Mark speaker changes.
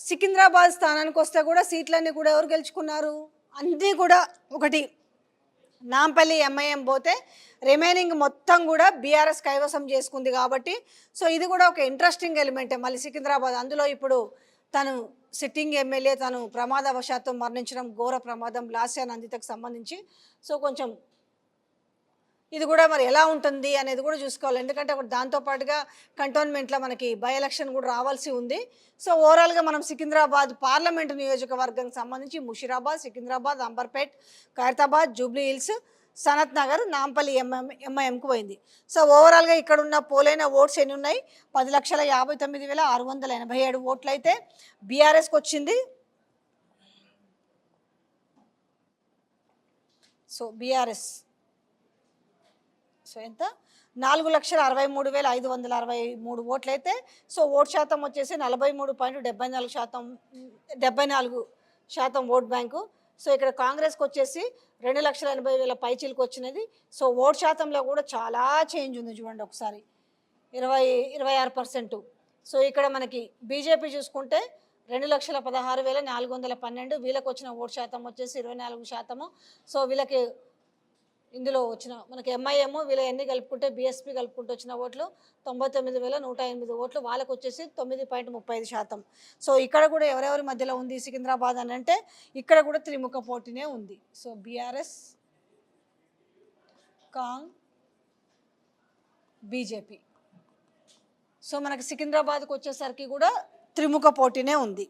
Speaker 1: సికింద్రాబాద్ స్థానానికి వస్తే కూడా సీట్లన్నీ కూడా ఎవరు గెలుచుకున్నారు? అన్నీ కూడా ఒకటి నాంపల్లి ఎంఐఎం పోతే రిమైనింగ్ మొత్తం కూడా బీఆర్ఎస్ కైవసం చేసుకుంది కాబట్టి సో ఇది కూడా ఒక ఇంట్రెస్టింగ్ ఎలిమెంటే. మళ్ళీ సికింద్రాబాద్ అందులో ఇప్పుడు తను సిట్టింగ్ ఎమ్మెల్యే తను ప్రమాదవశాత్తు మరణించడం ఘోర ప్రమాదం లాస్యా నందితకు సంబంధించి. సో కొంచెం ఇది కూడా మరి ఎలా ఉంటుంది అనేది కూడా చూసుకోవాలి. ఎందుకంటే దాంతోపాటుగా కంటోన్మెంట్లో మనకి బై ఎలక్షన్ కూడా రావాల్సి ఉంది. సో ఓవరాల్గా మనం సికింద్రాబాద్ పార్లమెంటు నియోజకవర్గానికి సంబంధించి ముషిరాబాద్, సికింద్రాబాద్, అంబర్పేట్, ఖైరతాబాద్, జూబ్లీ హిల్స్, సనత్ నగర్, నాంపల్లి ఎంఐఎంకు పోయింది. సో ఓవరాల్గా ఇక్కడ ఉన్న పోలైన ఓట్స్ ఎన్ని ఉన్నాయి? 10,59,687 ఓట్లు అయితే బీఆర్ఎస్కి వచ్చింది. సో బీఆర్ఎస్ సో ఎంత 4,63,563 ఓట్లు అయితే సో ఓట్ శాతం వచ్చేసి 43.74% ఓట్ బ్యాంకు. సో ఇక్కడ కాంగ్రెస్కి వచ్చేసి 2,80,000 పైచీలకు వచ్చినది. సో ఓట్ శాతంలో కూడా చాలా చేంజ్ ఉంది చూడండి ఒకసారి 26%. సో ఇక్కడ మనకి బీజేపీ చూసుకుంటే 2,16,412 వీళ్ళకి వచ్చిన ఓట్ శాతం వచ్చేసి 24%. సో వీళ్ళకి ఇందులో వచ్చిన మనకి ఎంఐఎం వీళ్ళ ఎన్ని కలుపుకుంటే బీఎస్పీ కలుపుకుంటూ వచ్చిన ఓట్లు 99,108 ఓట్లు, వాళ్ళకు వచ్చేసి 9.35%. సో ఇక్కడ కూడా ఎవరెవరి మధ్యలో ఉంది సికింద్రాబాద్ అని అంటే ఇక్కడ కూడా త్రిముఖ పోటీనే ఉంది. So BRS, Kong, BJP. So మనకి సికింద్రాబాద్కి వచ్చేసరికి కూడా త్రిముఖ పోటీనే ఉంది.